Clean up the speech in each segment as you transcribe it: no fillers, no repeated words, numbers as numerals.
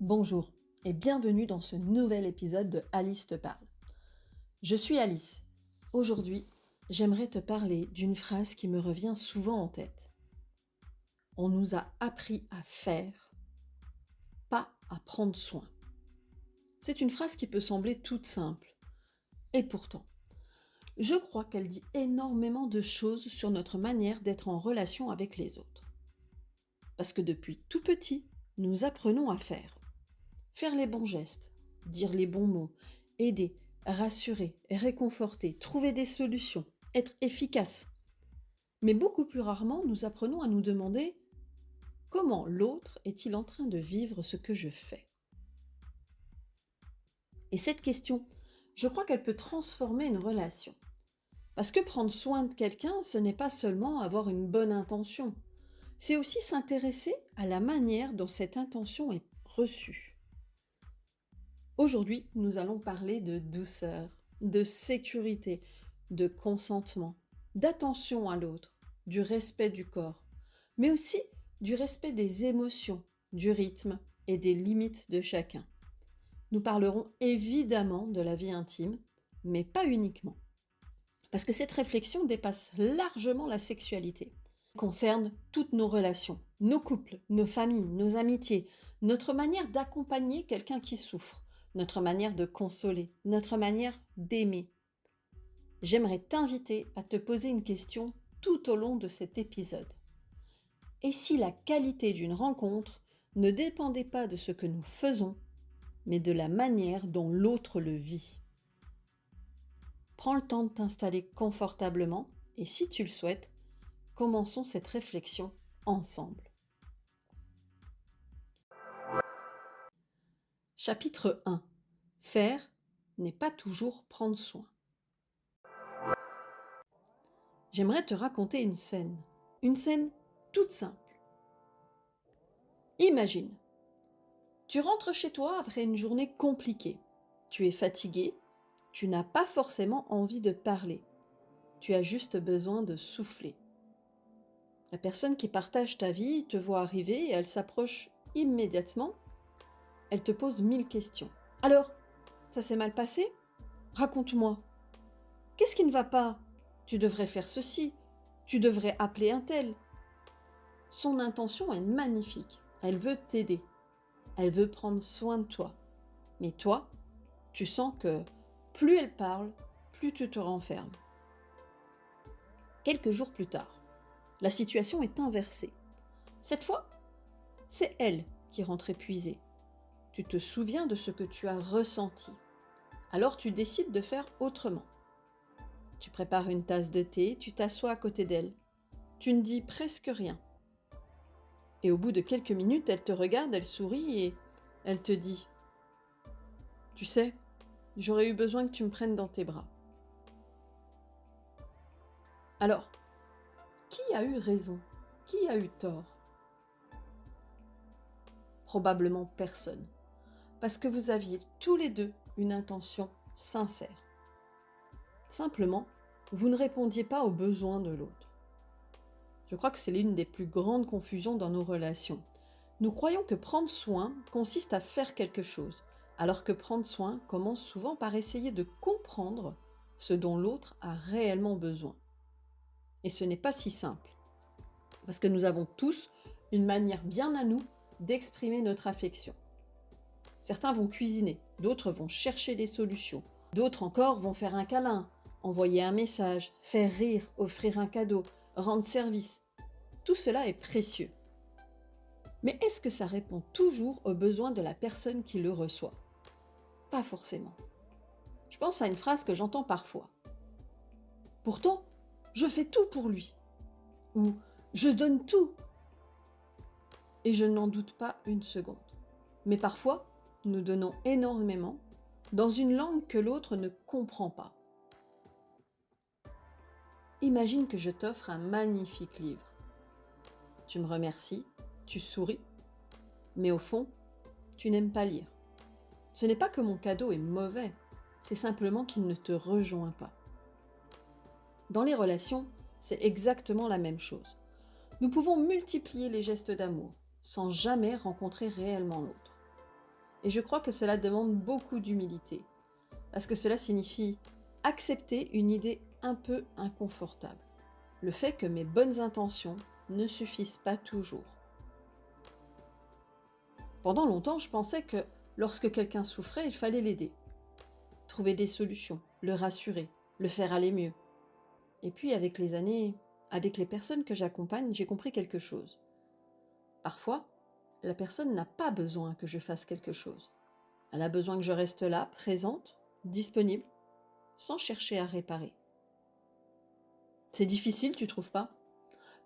Bonjour et bienvenue dans ce nouvel épisode de Alice te parle. Je suis Alice. Aujourd'hui, j'aimerais te parler d'une phrase qui me revient souvent en tête. On nous a appris à faire, pas à prendre soin. C'est une phrase qui peut sembler toute simple. Et pourtant, je crois qu'elle dit énormément de choses sur notre manière d'être en relation avec les autres. Parce que depuis tout petit, nous apprenons à faire. Faire les bons gestes, dire les bons mots, aider, rassurer, réconforter, trouver des solutions, être efficace. Mais beaucoup plus rarement, nous apprenons à nous demander comment l'autre est-il en train de vivre ce que je fais ? Et cette question, je crois qu'elle peut transformer une relation. Parce que prendre soin de quelqu'un, ce n'est pas seulement avoir une bonne intention, c'est aussi s'intéresser à la manière dont cette intention est reçue. Aujourd'hui, nous allons parler de douceur, de sécurité, de consentement, d'attention à l'autre, du respect du corps, mais aussi du respect des émotions, du rythme et des limites de chacun. Nous parlerons évidemment de la vie intime, mais pas uniquement. Parce que cette réflexion dépasse largement la sexualité. Elle concerne toutes nos relations, nos couples, nos familles, nos amitiés, notre manière d'accompagner quelqu'un qui souffre, notre manière de consoler, notre manière d'aimer. J'aimerais t'inviter à te poser une question tout au long de cet épisode. Et si la qualité d'une rencontre ne dépendait pas de ce que nous faisons, mais de la manière dont l'autre le vit ? Prends le temps de t'installer confortablement et si tu le souhaites, commençons cette réflexion ensemble. Chapitre 1. Faire n'est pas toujours prendre soin. J'aimerais te raconter une scène toute simple. Imagine, tu rentres chez toi après une journée compliquée. Tu es fatigué, tu n'as pas forcément envie de parler. Tu as juste besoin de souffler. La personne qui partage ta vie te voit arriver et elle s'approche immédiatement. Elle te pose 1000 questions. Alors, ça s'est mal passé ? Raconte-moi. Qu'est-ce qui ne va pas ? Tu devrais faire ceci. Tu devrais appeler un tel. Son intention est magnifique. Elle veut t'aider. Elle veut prendre soin de toi. Mais toi, tu sens que plus elle parle, plus tu te renfermes. Quelques jours plus tard, la situation est inversée. Cette fois, c'est elle qui rentre épuisée. Tu te souviens de ce que tu as ressenti. Alors tu décides de faire autrement. Tu prépares une tasse de thé, tu t'assois à côté d'elle. Tu ne dis presque rien. Et au bout de quelques minutes, elle te regarde, elle sourit et elle te dit « Tu sais, j'aurais eu besoin que tu me prennes dans tes bras. » Alors, qui a eu raison ? Qui a eu tort ? Probablement personne. Parce que vous aviez tous les deux une intention sincère. Simplement, vous ne répondiez pas aux besoins de l'autre. Je crois que c'est l'une des plus grandes confusions dans nos relations. Nous croyons que prendre soin consiste à faire quelque chose, alors que prendre soin commence souvent par essayer de comprendre ce dont l'autre a réellement besoin. Et ce n'est pas si simple, parce que nous avons tous une manière bien à nous d'exprimer notre affection. Certains vont cuisiner, d'autres vont chercher des solutions, d'autres encore vont faire un câlin, envoyer un message, faire rire, offrir un cadeau, rendre service. Tout cela est précieux. Mais est-ce que ça répond toujours aux besoins de la personne qui le reçoit ? Pas forcément. Je pense à une phrase que j'entends parfois. Pourtant, je fais tout pour lui. Ou je donne tout. Et je n'en doute pas une seconde. Mais parfois, nous donnons énormément dans une langue que l'autre ne comprend pas. Imagine que je t'offre un magnifique livre. Tu me remercies, tu souris, mais au fond, tu n'aimes pas lire. Ce n'est pas que mon cadeau est mauvais, c'est simplement qu'il ne te rejoint pas. Dans les relations, c'est exactement la même chose. Nous pouvons multiplier les gestes d'amour sans jamais rencontrer réellement l'autre. Et je crois que cela demande beaucoup d'humilité, parce que cela signifie accepter une idée un peu inconfortable, le fait que mes bonnes intentions ne suffisent pas toujours. Pendant longtemps, je pensais que lorsque quelqu'un souffrait, il fallait l'aider, trouver des solutions, le rassurer, le faire aller mieux. Et puis avec les années, avec les personnes que j'accompagne, j'ai compris quelque chose. Parfois, la personne n'a pas besoin que je fasse quelque chose. Elle a besoin que je reste là, présente, disponible, sans chercher à réparer. C'est difficile, tu trouves pas?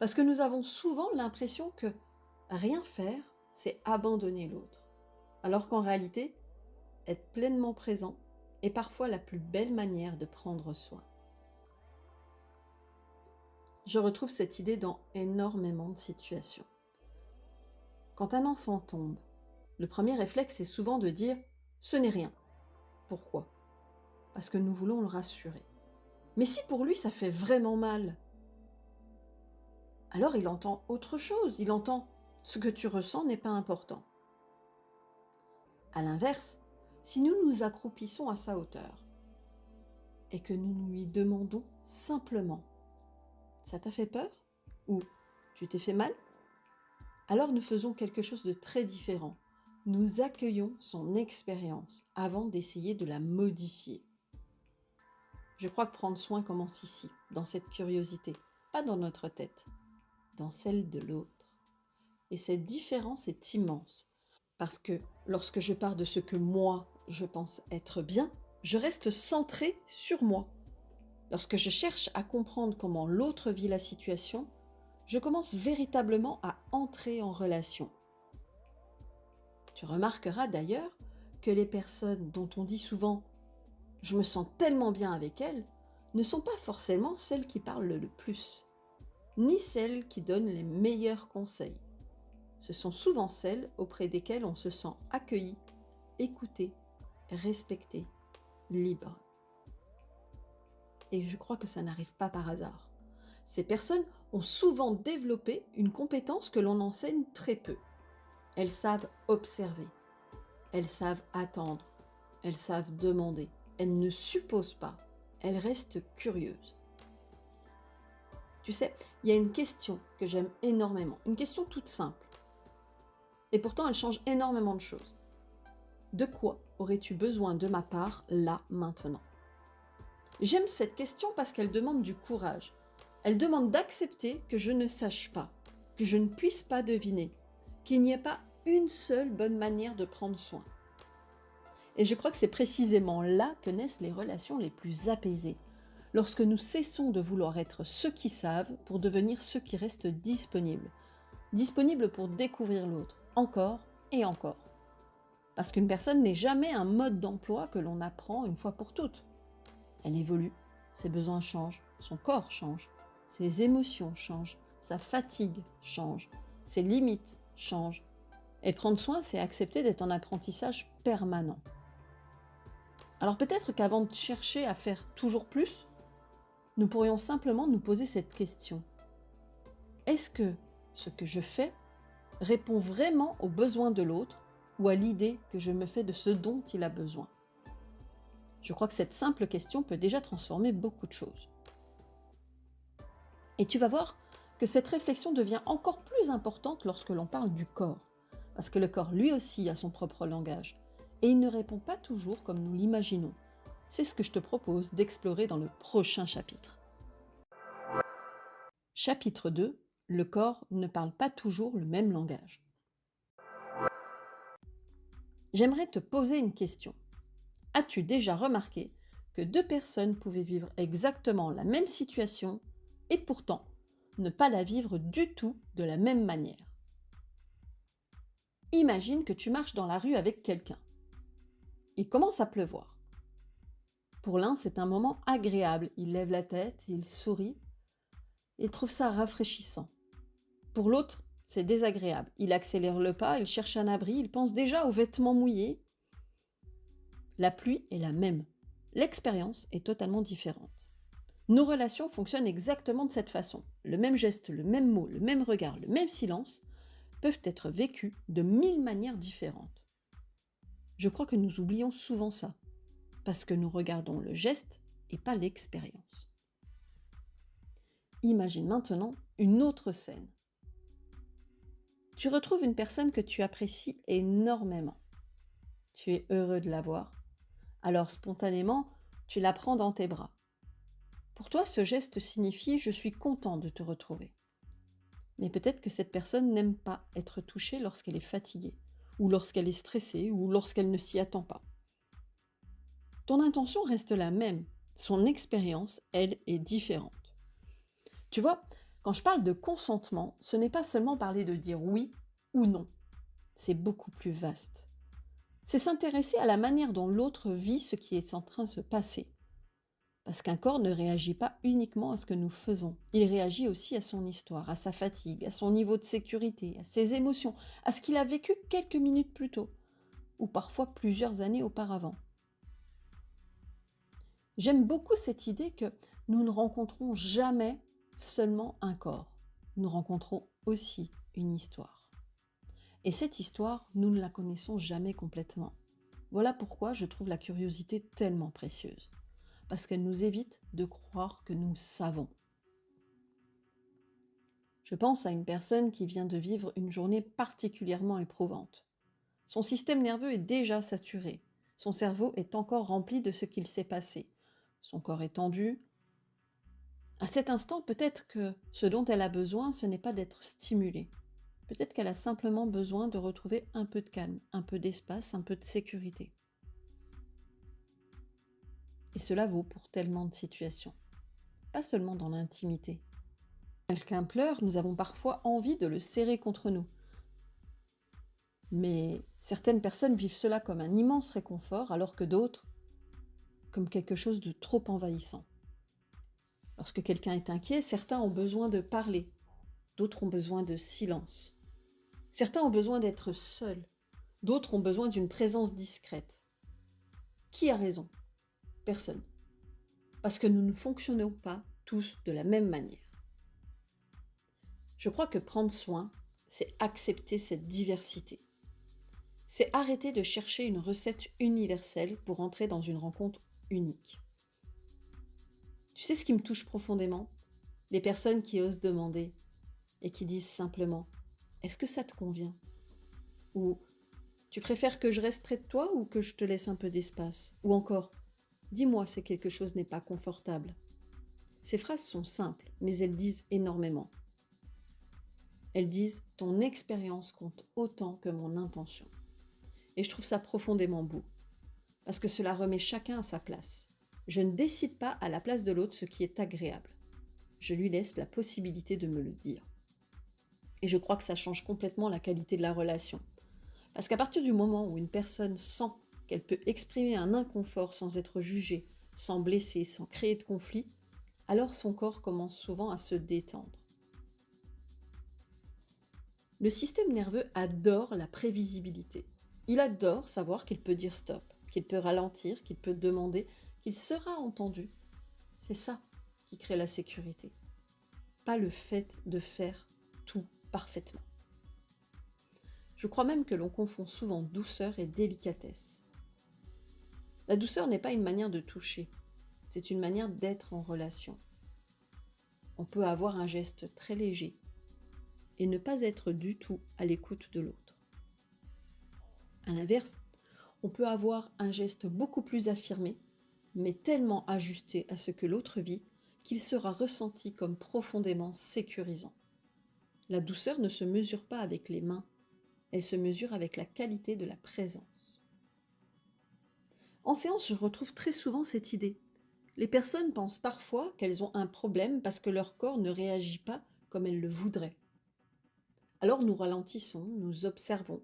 Parce que nous avons souvent l'impression que rien faire, c'est abandonner l'autre. Alors qu'en réalité, être pleinement présent est parfois la plus belle manière de prendre soin. Je retrouve cette idée dans énormément de situations. Quand un enfant tombe, le premier réflexe est souvent de dire « ce n'est rien ». Pourquoi? Parce que nous voulons le rassurer. Mais si pour lui ça fait vraiment mal, alors il entend autre chose, il entend « ce que tu ressens n'est pas important ». À l'inverse, si nous nous accroupissons à sa hauteur et que nous lui demandons simplement « ça t'a fait peur ?» ou « tu t'es fait mal ?» alors nous faisons quelque chose de très différent. Nous accueillons son expérience avant d'essayer de la modifier. Je crois que prendre soin commence ici, dans cette curiosité, pas dans notre tête, dans celle de l'autre. Et cette différence est immense, parce que lorsque je pars de ce que moi, je pense être bien, je reste centrée sur moi. Lorsque je cherche à comprendre comment l'autre vit la situation, je commence véritablement à entrer en relation. Tu remarqueras d'ailleurs que les personnes dont on dit souvent « je me sens tellement bien avec elles » ne sont pas forcément celles qui parlent le plus, ni celles qui donnent les meilleurs conseils. Ce sont souvent celles auprès desquelles on se sent accueilli, écouté, respecté, libre. Et je crois que ça n'arrive pas par hasard. Ces personnes ont souvent développé une compétence que l'on enseigne très peu. Elles savent observer, elles savent attendre, elles savent demander, elles ne supposent pas, elles restent curieuses. Tu sais, il y a une question que j'aime énormément, une question toute simple. Et pourtant, elle change énormément de choses. De quoi aurais-tu besoin de ma part, là, maintenant? J'aime cette question parce qu'elle demande du courage. Elle demande d'accepter que je ne sache pas, que je ne puisse pas deviner, qu'il n'y ait pas une seule bonne manière de prendre soin. Et je crois que c'est précisément là que naissent les relations les plus apaisées, lorsque nous cessons de vouloir être ceux qui savent pour devenir ceux qui restent disponibles. Disponibles pour découvrir l'autre, encore et encore. Parce qu'une personne n'est jamais un mode d'emploi que l'on apprend une fois pour toutes. Elle évolue, ses besoins changent, son corps change, ses émotions changent, sa fatigue change, ses limites changent. Et prendre soin, c'est accepter d'être en apprentissage permanent. Alors peut-être qu'avant de chercher à faire toujours plus, nous pourrions simplement nous poser cette question. Est-ce que ce que je fais répond vraiment aux besoins de l'autre ou à l'idée que je me fais de ce dont il a besoin? Je crois que cette simple question peut déjà transformer beaucoup de choses. Et tu vas voir que cette réflexion devient encore plus importante lorsque l'on parle du corps, parce que le corps lui aussi a son propre langage, et il ne répond pas toujours comme nous l'imaginons. C'est ce que je te propose d'explorer dans le prochain chapitre. Chapitre 2. Le corps ne parle pas toujours le même langage. J'aimerais te poser une question. As-tu déjà remarqué que deux personnes pouvaient vivre exactement la même situation et pourtant ne pas la vivre du tout de la même manière? Imagine que tu marches dans la rue avec quelqu'un. Il commence à pleuvoir. Pour l'un, c'est un moment agréable. Il lève la tête, il sourit. Il trouve ça rafraîchissant. Pour l'autre, c'est désagréable. Il accélère le pas, il cherche un abri, il pense déjà aux vêtements mouillés. La pluie est la même. L'expérience est totalement différente. Nos relations fonctionnent exactement de cette façon. Le même geste, le même mot, le même regard, le même silence peuvent être vécus de 1000 manières différentes. Je crois que nous oublions souvent ça, parce que nous regardons le geste et pas l'expérience. Imagine maintenant une autre scène. Tu retrouves une personne que tu apprécies énormément. Tu es heureux de la voir. Alors spontanément, tu la prends dans tes bras. Pour toi, ce geste signifie « je suis content de te retrouver ». Mais peut-être que cette personne n'aime pas être touchée lorsqu'elle est fatiguée, ou lorsqu'elle est stressée, ou lorsqu'elle ne s'y attend pas. Ton intention reste la même. Son expérience, elle, est différente. Tu vois, quand je parle de consentement, ce n'est pas seulement parler de dire oui ou non. C'est beaucoup plus vaste. C'est s'intéresser à la manière dont l'autre vit ce qui est en train de se passer. Parce qu'un corps ne réagit pas uniquement à ce que nous faisons. Il réagit aussi à son histoire, à sa fatigue, à son niveau de sécurité, à ses émotions, à ce qu'il a vécu quelques minutes plus tôt, ou parfois plusieurs années auparavant. J'aime beaucoup cette idée que nous ne rencontrons jamais seulement un corps. Nous rencontrons aussi une histoire. Et cette histoire, nous ne la connaissons jamais complètement. Voilà pourquoi je trouve la curiosité tellement précieuse. Parce qu'elle nous évite de croire que nous savons. Je pense à une personne qui vient de vivre une journée particulièrement éprouvante. Son système nerveux est déjà saturé. Son cerveau est encore rempli de ce qu'il s'est passé. Son corps est tendu. À cet instant, peut-être que ce dont elle a besoin, ce n'est pas d'être stimulée. Peut-être qu'elle a simplement besoin de retrouver un peu de calme, un peu d'espace, un peu de sécurité. Et cela vaut pour tellement de situations. Pas seulement dans l'intimité. Quelqu'un pleure, nous avons parfois envie de le serrer contre nous. Mais certaines personnes vivent cela comme un immense réconfort, alors que d'autres, comme quelque chose de trop envahissant. Lorsque quelqu'un est inquiet, certains ont besoin de parler, d'autres ont besoin de silence. Certains ont besoin d'être seuls, d'autres ont besoin d'une présence discrète. Qui a raison? Personne. Parce que nous ne fonctionnons pas tous de la même manière. Je crois que prendre soin, c'est accepter cette diversité. C'est arrêter de chercher une recette universelle pour entrer dans une rencontre unique. Tu sais ce qui me touche profondément? Les personnes qui osent demander et qui disent simplement « Est-ce que ça te convient ?» ou « Tu préfères que je reste près de toi ou que je te laisse un peu d'espace ?» ou encore « Dis-moi si quelque chose n'est pas confortable. » Ces phrases sont simples, mais elles disent énormément. Elles disent « Ton expérience compte autant que mon intention. » Et je trouve ça profondément beau, parce que cela remet chacun à sa place. Je ne décide pas à la place de l'autre ce qui est agréable. Je lui laisse la possibilité de me le dire. Et je crois que ça change complètement la qualité de la relation. Parce qu'à partir du moment où une personne sent qu'elle peut exprimer un inconfort sans être jugée, sans blesser, sans créer de conflit, alors son corps commence souvent à se détendre. Le système nerveux adore la prévisibilité. Il adore savoir qu'il peut dire stop, qu'il peut ralentir, qu'il peut demander, qu'il sera entendu. C'est ça qui crée la sécurité. Pas le fait de faire tout parfaitement. Je crois même que l'on confond souvent douceur et délicatesse. La douceur n'est pas une manière de toucher, c'est une manière d'être en relation. On peut avoir un geste très léger et ne pas être du tout à l'écoute de l'autre. À l'inverse, on peut avoir un geste beaucoup plus affirmé, mais tellement ajusté à ce que l'autre vit qu'il sera ressenti comme profondément sécurisant. La douceur ne se mesure pas avec les mains, elle se mesure avec la qualité de la présence. En séance, je retrouve très souvent cette idée. Les personnes pensent parfois qu'elles ont un problème parce que leur corps ne réagit pas comme elles le voudraient. Alors nous ralentissons, nous observons,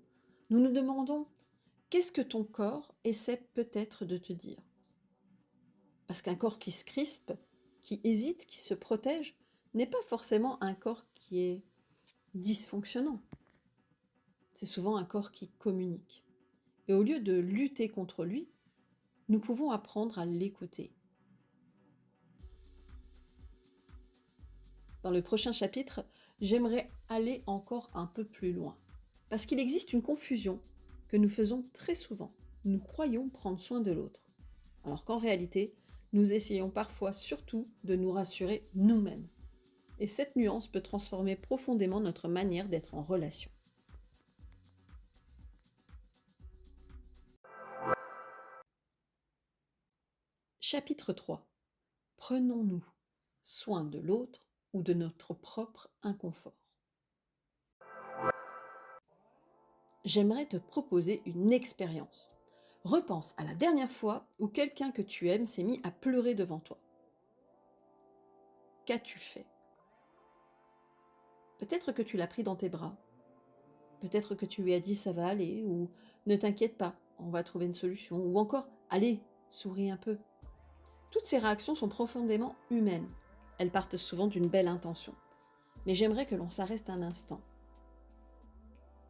nous nous demandons « Qu'est-ce que ton corps essaie peut-être de te dire ?» Parce qu'un corps qui se crispe, qui hésite, qui se protège, n'est pas forcément un corps qui est dysfonctionnant. C'est souvent un corps qui communique. Et au lieu de lutter contre lui, nous pouvons apprendre à l'écouter. Dans le prochain chapitre, j'aimerais aller encore un peu plus loin. Parce qu'il existe une confusion que nous faisons très souvent. Nous croyons prendre soin de l'autre, alors qu'en réalité, nous essayons parfois surtout de nous rassurer nous-mêmes. Et cette nuance peut transformer profondément notre manière d'être en relation. Chapitre 3. Prenons-nous soin de l'autre ou de notre propre inconfort? J'aimerais te proposer une expérience. Repense à la dernière fois où quelqu'un que tu aimes s'est mis à pleurer devant toi. Qu'as-tu fait? Peut-être que tu l'as pris dans tes bras. Peut-être que tu lui as dit ça va aller ou ne t'inquiète pas, on va trouver une solution ou encore allez, souris un peu. Toutes ces réactions sont profondément humaines. Elles partent souvent d'une belle intention. Mais j'aimerais que l'on s'arrête un instant.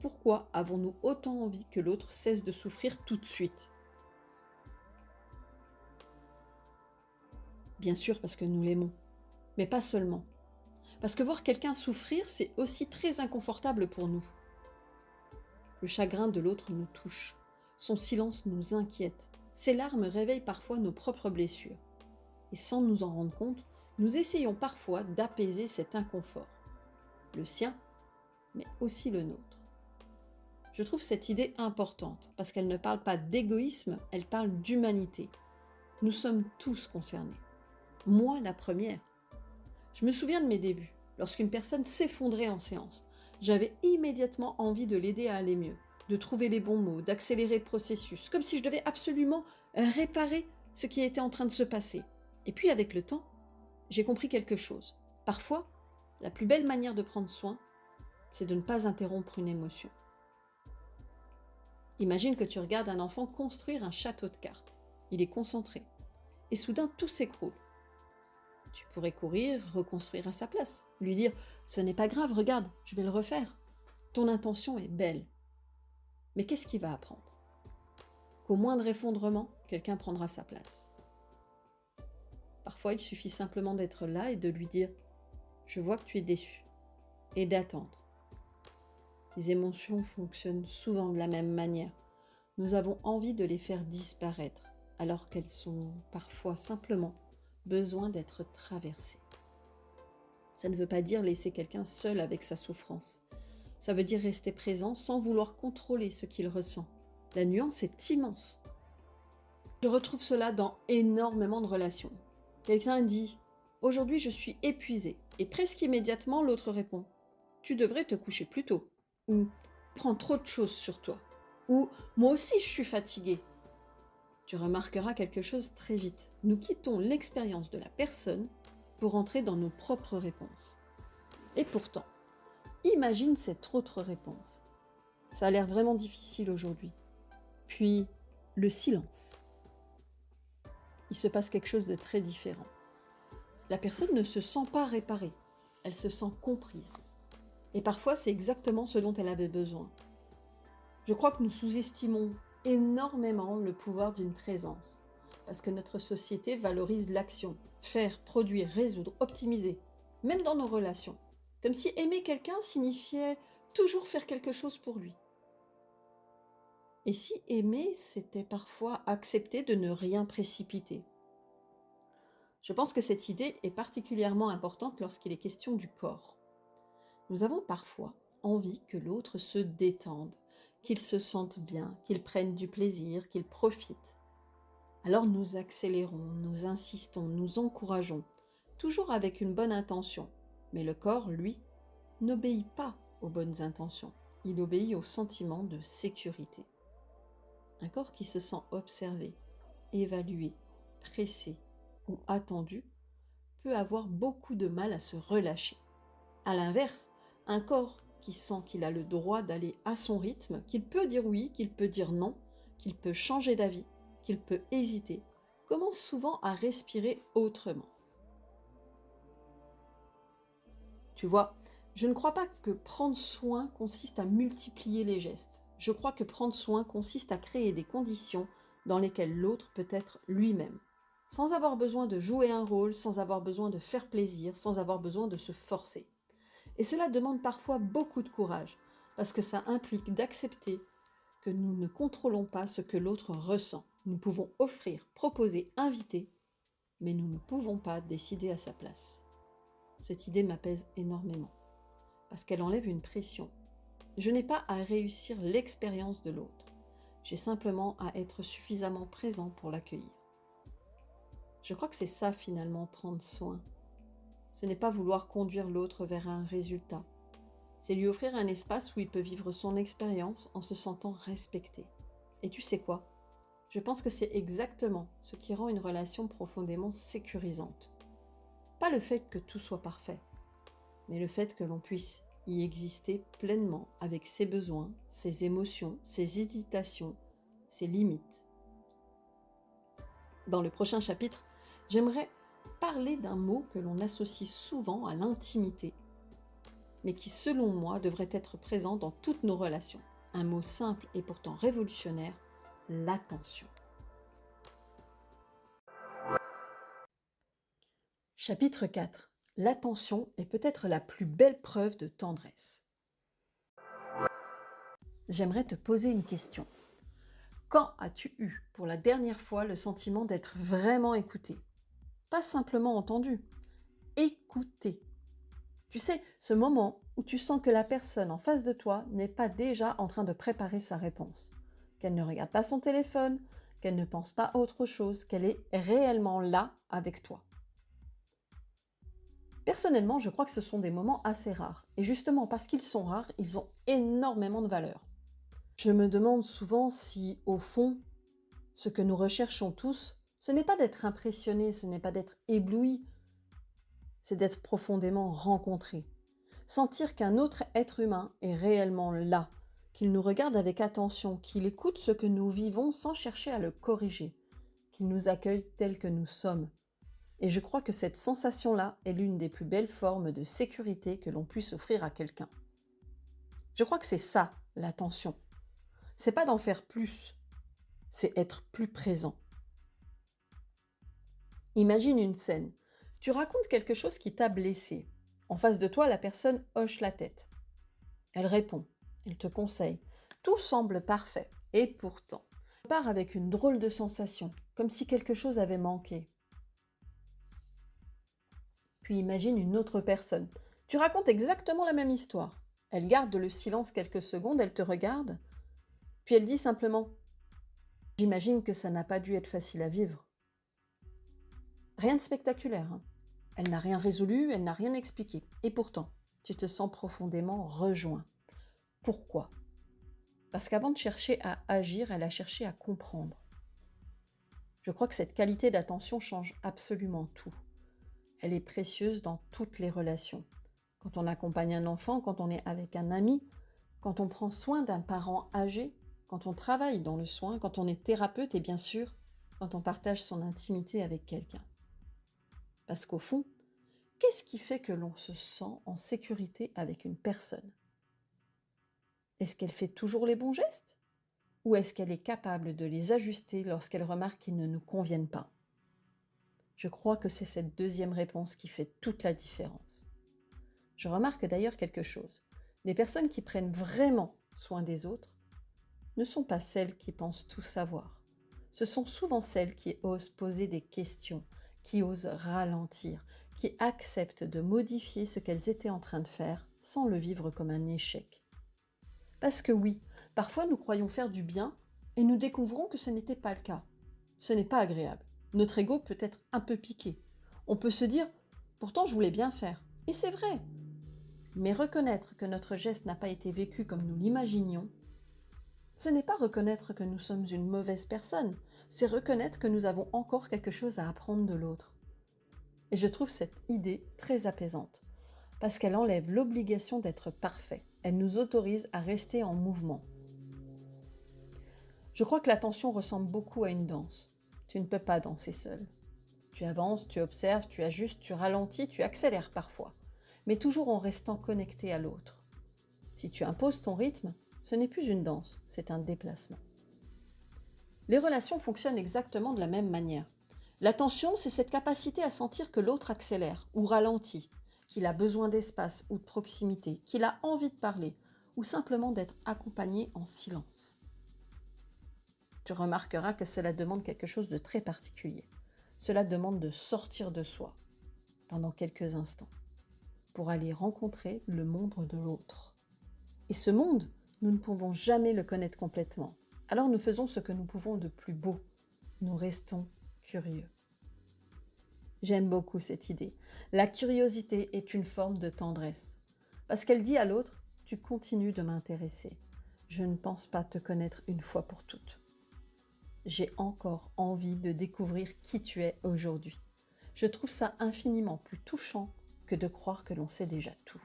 Pourquoi avons-nous autant envie que l'autre cesse de souffrir tout de suite? Bien sûr parce que nous l'aimons, mais pas seulement. Parce que voir quelqu'un souffrir, c'est aussi très inconfortable pour nous. Le chagrin de l'autre nous touche. Son silence nous inquiète. Ses larmes réveillent parfois nos propres blessures. Et sans nous en rendre compte, nous essayons parfois d'apaiser cet inconfort. Le sien, mais aussi le nôtre. Je trouve cette idée importante parce qu'elle ne parle pas d'égoïsme, elle parle d'humanité. Nous sommes tous concernés. Moi, la première. Je me souviens de mes débuts. Lorsqu'une personne s'effondrait en séance, j'avais immédiatement envie de l'aider à aller mieux, de trouver les bons mots, d'accélérer le processus, comme si je devais absolument réparer ce qui était en train de se passer. Et puis avec le temps, j'ai compris quelque chose. Parfois, la plus belle manière de prendre soin, c'est de ne pas interrompre une émotion. Imagine que tu regardes un enfant construire un château de cartes. Il est concentré. Et soudain, tout s'écroule. Tu pourrais courir, reconstruire à sa place. Lui dire « Ce n'est pas grave, regarde, je vais le refaire. » Ton intention est belle. Mais qu'est-ce qu'il va apprendre? Qu'au moindre effondrement, quelqu'un prendra sa place. Parfois, il suffit simplement d'être là et de lui dire « Je vois que tu es déçu. » et d'attendre. Les émotions fonctionnent souvent de la même manière. Nous avons envie de les faire disparaître, alors qu'elles sont parfois simplement besoin d'être traversées. Ça ne veut pas dire laisser quelqu'un seul avec sa souffrance. Ça veut dire rester présent sans vouloir contrôler ce qu'il ressent. La nuance est immense. Je retrouve cela dans énormément de relations. Quelqu'un dit « Aujourd'hui, je suis épuisé » et presque immédiatement, l'autre répond « Tu devrais te coucher plus tôt » ou « Prends trop de choses sur toi » ou « Moi aussi, je suis fatigué ». Tu remarqueras quelque chose très vite. Nous quittons l'expérience de la personne pour entrer dans nos propres réponses. Et pourtant, imagine cette autre réponse. Ça a l'air vraiment difficile aujourd'hui. Puis, le silence. Il se passe quelque chose de très différent. La personne ne se sent pas réparée, elle se sent comprise. Et parfois, c'est exactement ce dont elle avait besoin. Je crois que nous sous-estimons énormément le pouvoir d'une présence, parce que notre société valorise l'action, faire, produire, résoudre, optimiser, même dans nos relations, comme si aimer quelqu'un signifiait toujours faire quelque chose pour lui. Et si aimer, c'était parfois accepter de ne rien précipiter? Je pense que cette idée est particulièrement importante lorsqu'il est question du corps. Nous avons parfois envie que l'autre se détende, qu'il se sente bien, qu'il prenne du plaisir, qu'il profite. Alors nous accélérons, nous insistons, nous encourageons, toujours avec une bonne intention. Mais le corps, lui, n'obéit pas aux bonnes intentions. Il obéit au sentiment de sécurité. Un corps qui se sent observé, évalué, pressé ou attendu peut avoir beaucoup de mal à se relâcher. À l'inverse, un corps qui sent qu'il a le droit d'aller à son rythme, qu'il peut dire oui, qu'il peut dire non, qu'il peut changer d'avis, qu'il peut hésiter, commence souvent à respirer autrement. Tu vois, je ne crois pas que prendre soin consiste à multiplier les gestes. Je crois que prendre soin consiste à créer des conditions dans lesquelles l'autre peut être lui-même, sans avoir besoin de jouer un rôle, sans avoir besoin de faire plaisir, sans avoir besoin de se forcer. Et cela demande parfois beaucoup de courage, parce que ça implique d'accepter que nous ne contrôlons pas ce que l'autre ressent. Nous pouvons offrir, proposer, inviter, mais nous ne pouvons pas décider à sa place. Cette idée m'apaise énormément, parce qu'elle enlève une pression. Je n'ai pas à réussir l'expérience de l'autre. J'ai simplement à être suffisamment présent pour l'accueillir. Je crois que c'est ça finalement, prendre soin. Ce n'est pas vouloir conduire l'autre vers un résultat. C'est lui offrir un espace où il peut vivre son expérience en se sentant respecté. Et tu sais quoi ? Je pense que c'est exactement ce qui rend une relation profondément sécurisante. Pas le fait que tout soit parfait, mais le fait que l'on puisse y exister pleinement avec ses besoins, ses émotions, ses hésitations, ses limites. Dans le prochain chapitre, j'aimerais parler d'un mot que l'on associe souvent à l'intimité, mais qui, selon moi, devrait être présent dans toutes nos relations. Un mot simple et pourtant révolutionnaire, l'attention. Chapitre 4. L'attention est peut-être la plus belle preuve de tendresse. J'aimerais te poser une question. Quand as-tu eu pour la dernière fois le sentiment d'être vraiment écouté ? Pas simplement entendu, écouté. Tu sais, ce moment où tu sens que la personne en face de toi n'est pas déjà en train de préparer sa réponse, qu'elle ne regarde pas son téléphone, qu'elle ne pense pas à autre chose, qu'elle est réellement là avec toi. Personnellement, je crois que ce sont des moments assez rares. Et justement, parce qu'ils sont rares, ils ont énormément de valeur. Je me demande souvent si, au fond, ce que nous recherchons tous, ce n'est pas d'être impressionné, ce n'est pas d'être ébloui, c'est d'être profondément rencontré. Sentir qu'un autre être humain est réellement là, qu'il nous regarde avec attention, qu'il écoute ce que nous vivons sans chercher à le corriger, qu'il nous accueille tels que nous sommes. Et je crois que cette sensation-là est l'une des plus belles formes de sécurité que l'on puisse offrir à quelqu'un. Je crois que c'est ça, l'attention. C'est pas d'en faire plus, c'est être plus présent. Imagine une scène. Tu racontes quelque chose qui t'a blessé. En face de toi, la personne hoche la tête. Elle répond, elle te conseille. Tout semble parfait. Et pourtant, tu pars avec une drôle de sensation, comme si quelque chose avait manqué. Puis imagine une autre personne. Tu racontes exactement la même histoire. Elle garde le silence quelques secondes, elle te regarde, puis elle dit simplement « J'imagine que ça n'a pas dû être facile à vivre. » Rien de spectaculaire, hein. Elle n'a rien résolu, elle n'a rien expliqué. Et pourtant, tu te sens profondément rejoint. Pourquoi ? Parce qu'avant de chercher à agir, elle a cherché à comprendre. Je crois que cette qualité d'attention change absolument tout. Elle est précieuse dans toutes les relations. Quand on accompagne un enfant, quand on est avec un ami, quand on prend soin d'un parent âgé, quand on travaille dans le soin, quand on est thérapeute et bien sûr, quand on partage son intimité avec quelqu'un. Parce qu'au fond, qu'est-ce qui fait que l'on se sent en sécurité avec une personne ? Est-ce qu'elle fait toujours les bons gestes ? Ou est-ce qu'elle est capable de les ajuster lorsqu'elle remarque qu'ils ne nous conviennent pas ? Je crois que c'est cette deuxième réponse qui fait toute la différence. Je remarque d'ailleurs quelque chose. Les personnes qui prennent vraiment soin des autres ne sont pas celles qui pensent tout savoir. Ce sont souvent celles qui osent poser des questions, qui osent ralentir, qui acceptent de modifier ce qu'elles étaient en train de faire sans le vivre comme un échec. Parce que oui, parfois nous croyons faire du bien et nous découvrons que ce n'était pas le cas. Ce n'est pas agréable. Notre ego peut être un peu piqué. On peut se dire « pourtant je voulais bien faire ». Et c'est vrai. Mais reconnaître que notre geste n'a pas été vécu comme nous l'imaginions, ce n'est pas reconnaître que nous sommes une mauvaise personne, c'est reconnaître que nous avons encore quelque chose à apprendre de l'autre. Et je trouve cette idée très apaisante, parce qu'elle enlève l'obligation d'être parfait. Elle nous autorise à rester en mouvement. Je crois que l'attention ressemble beaucoup à une danse. Tu ne peux pas danser seul. Tu avances, tu observes, tu ajustes, tu ralentis, tu accélères parfois, mais toujours en restant connecté à l'autre. Si tu imposes ton rythme, ce n'est plus une danse, c'est un déplacement. Les relations fonctionnent exactement de la même manière. L'attention, c'est cette capacité à sentir que l'autre accélère ou ralentit, qu'il a besoin d'espace ou de proximité, qu'il a envie de parler ou simplement d'être accompagné en silence. Tu remarqueras que cela demande quelque chose de très particulier. Cela demande de sortir de soi pendant quelques instants pour aller rencontrer le monde de l'autre. Et ce monde, nous ne pouvons jamais le connaître complètement. Alors nous faisons ce que nous pouvons de plus beau. Nous restons curieux. J'aime beaucoup cette idée. La curiosité est une forme de tendresse. Parce qu'elle dit à l'autre, tu continues de m'intéresser. Je ne pense pas te connaître une fois pour toutes. J'ai encore envie de découvrir qui tu es aujourd'hui. Je trouve ça infiniment plus touchant que de croire que l'on sait déjà tout.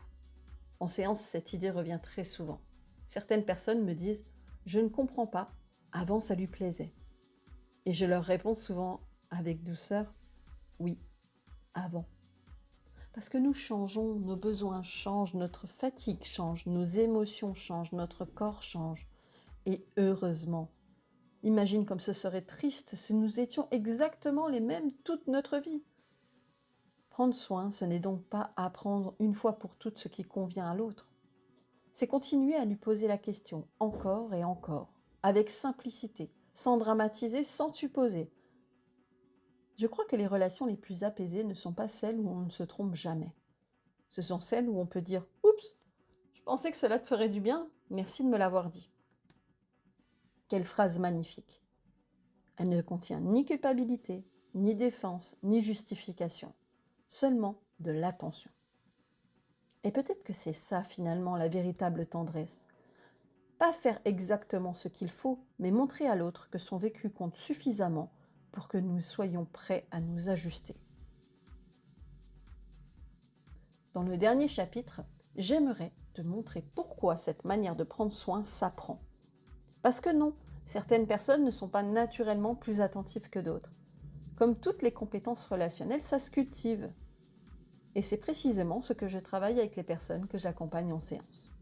En séance, cette idée revient très souvent. Certaines personnes me disent « je ne comprends pas, avant ça lui plaisait ». Et je leur réponds souvent avec douceur « oui, avant ». Parce que nous changeons, nos besoins changent, notre fatigue change, nos émotions changent, notre corps change. Et heureusement, imagine comme ce serait triste si nous étions exactement les mêmes toute notre vie. Prendre soin, ce n'est donc pas apprendre une fois pour toutes ce qui convient à l'autre. C'est continuer à lui poser la question encore et encore, avec simplicité, sans dramatiser, sans supposer. Je crois que les relations les plus apaisées ne sont pas celles où on ne se trompe jamais. Ce sont celles où on peut dire « Oups, je pensais que cela te ferait du bien, merci de me l'avoir dit ». Quelle phrase magnifique. Elle ne contient ni culpabilité, ni défense, ni justification, seulement de l'attention. Et peut-être que c'est ça finalement la véritable tendresse. Pas faire exactement ce qu'il faut, mais montrer à l'autre que son vécu compte suffisamment pour que nous soyons prêts à nous ajuster. Dans le dernier chapitre, j'aimerais te montrer pourquoi cette manière de prendre soin s'apprend. Parce que non, certaines personnes ne sont pas naturellement plus attentives que d'autres. Comme toutes les compétences relationnelles, ça se cultive. Et c'est précisément ce que je travaille avec les personnes que j'accompagne en séance.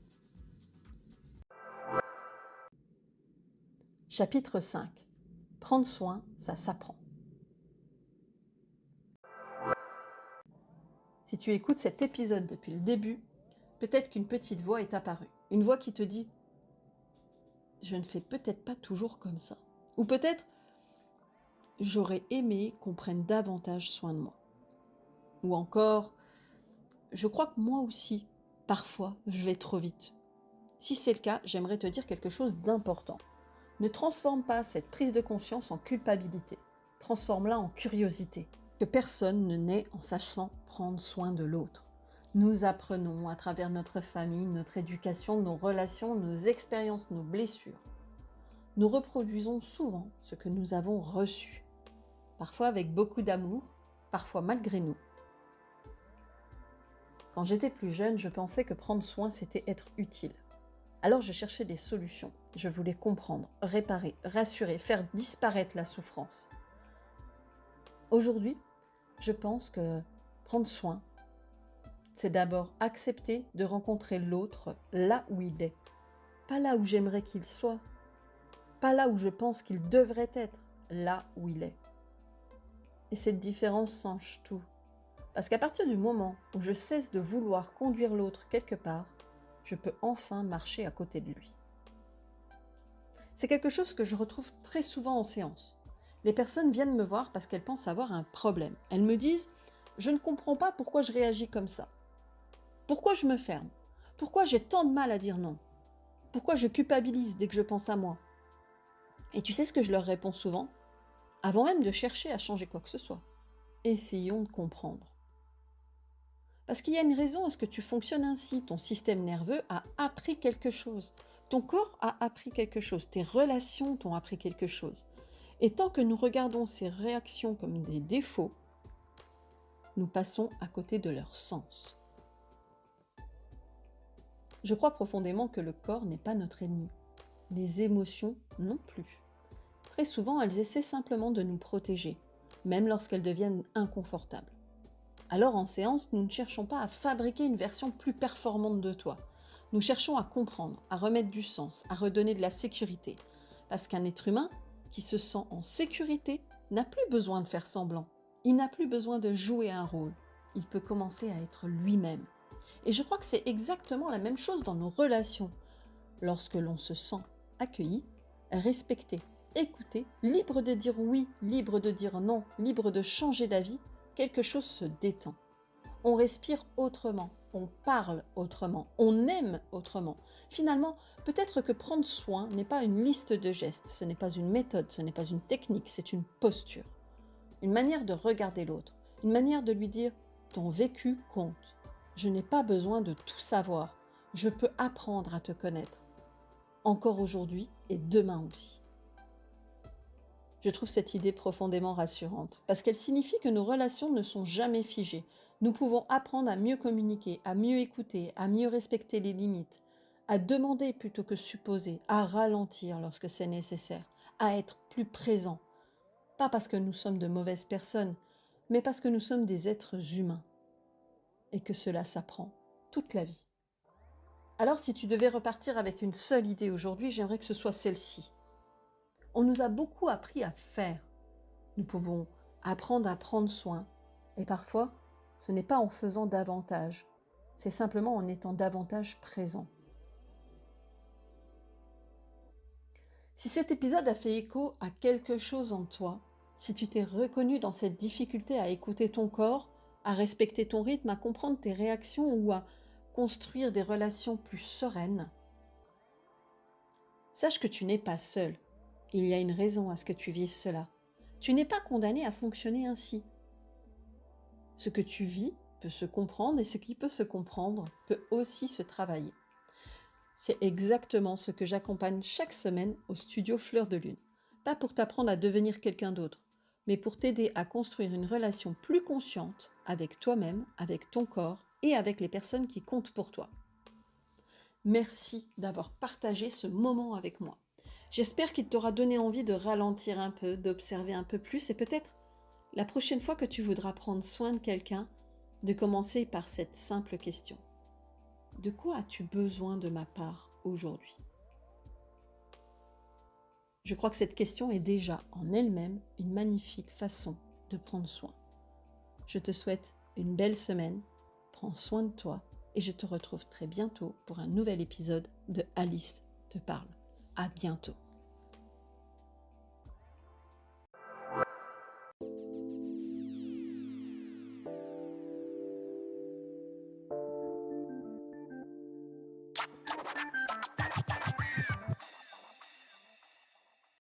Chapitre 5. Prendre soin, ça s'apprend. Si tu écoutes cet épisode depuis le début, peut-être qu'une petite voix est apparue. Une voix qui te dit « Je ne fais peut-être pas toujours comme ça ». Ou peut-être « J'aurais aimé qu'on prenne davantage soin de moi ». Ou encore « Je crois que moi aussi, parfois, je vais trop vite ». Si c'est le cas, j'aimerais te dire quelque chose d'important. Ne transforme pas cette prise de conscience en culpabilité. Transforme-la en curiosité. Que personne ne naît en sachant prendre soin de l'autre. Nous apprenons à travers notre famille, notre éducation, nos relations, nos expériences, nos blessures. Nous reproduisons souvent ce que nous avons reçu. Parfois avec beaucoup d'amour, parfois malgré nous. Quand j'étais plus jeune, je pensais que prendre soin, c'était être utile. Alors je cherchais des solutions. Je voulais comprendre, réparer, rassurer, faire disparaître la souffrance. Aujourd'hui, je pense que prendre soin, c'est d'abord accepter de rencontrer l'autre là où il est. Pas là où j'aimerais qu'il soit, pas là où je pense qu'il devrait être, là où il est. Et cette différence change tout. Parce qu'à partir du moment où je cesse de vouloir conduire l'autre quelque part, je peux enfin marcher à côté de lui. C'est quelque chose que je retrouve très souvent en séance. Les personnes viennent me voir parce qu'elles pensent avoir un problème. Elles me disent « Je ne comprends pas pourquoi je réagis comme ça. Pourquoi je me ferme? Pourquoi j'ai tant de mal à dire non? Pourquoi je culpabilise dès que je pense à moi ?» Et tu sais ce que je leur réponds souvent? Avant même de chercher à changer quoi que ce soit. Essayons de comprendre. Parce qu'il y a une raison à ce que tu fonctionnes ainsi. Ton système nerveux a appris quelque chose. Ton corps a appris quelque chose. Tes relations t'ont appris quelque chose. Et tant que nous regardons ces réactions comme des défauts, nous passons à côté de leur sens. Je crois profondément que le corps n'est pas notre ennemi. Les émotions non plus. Très souvent, elles essaient simplement de nous protéger, même lorsqu'elles deviennent inconfortables. Alors en séance, nous ne cherchons pas à fabriquer une version plus performante de toi. Nous cherchons à comprendre, à remettre du sens, à redonner de la sécurité. Parce qu'un être humain qui se sent en sécurité n'a plus besoin de faire semblant. Il n'a plus besoin de jouer un rôle. Il peut commencer à être lui-même. Et je crois que c'est exactement la même chose dans nos relations. Lorsque l'on se sent accueilli, respecté, écouté, libre de dire oui, libre de dire non, libre de changer d'avis, quelque chose se détend. On respire autrement, on parle autrement, on aime autrement. Finalement, peut-être que prendre soin n'est pas une liste de gestes, ce n'est pas une méthode, ce n'est pas une technique, c'est une posture. Une manière de regarder l'autre, une manière de lui dire « ton vécu compte ». Je n'ai pas besoin de tout savoir, je peux apprendre à te connaître. Encore aujourd'hui et demain aussi. Je trouve cette idée profondément rassurante, parce qu'elle signifie que nos relations ne sont jamais figées. Nous pouvons apprendre à mieux communiquer, à mieux écouter, à mieux respecter les limites, à demander plutôt que supposer, à ralentir lorsque c'est nécessaire, à être plus présent. Pas parce que nous sommes de mauvaises personnes, mais parce que nous sommes des êtres humains. Et que cela s'apprend toute la vie. Alors si tu devais repartir avec une seule idée aujourd'hui, j'aimerais que ce soit celle-ci. On nous a beaucoup appris à faire. Nous pouvons apprendre à prendre soin. Et parfois, ce n'est pas en faisant davantage. C'est simplement en étant davantage présent. Si cet épisode a fait écho à quelque chose en toi, si tu t'es reconnu dans cette difficulté à écouter ton corps, à respecter ton rythme, à comprendre tes réactions ou à construire des relations plus sereines, sache que tu n'es pas seul. Il y a une raison à ce que tu vives cela. Tu n'es pas condamné à fonctionner ainsi. Ce que tu vis peut se comprendre et ce qui peut se comprendre peut aussi se travailler. C'est exactement ce que j'accompagne chaque semaine au studio Fleur de Lune. Pas pour t'apprendre à devenir quelqu'un d'autre, mais pour t'aider à construire une relation plus consciente avec toi-même, avec ton corps et avec les personnes qui comptent pour toi. Merci d'avoir partagé ce moment avec moi. J'espère qu'il t'aura donné envie de ralentir un peu, d'observer un peu plus et peut-être la prochaine fois que tu voudras prendre soin de quelqu'un, de commencer par cette simple question. De quoi as-tu besoin de ma part aujourd'hui ? Je crois que cette question est déjà en elle-même une magnifique façon de prendre soin. Je te souhaite une belle semaine, prends soin de toi et je te retrouve très bientôt pour un nouvel épisode de Alice te parle. À bientôt.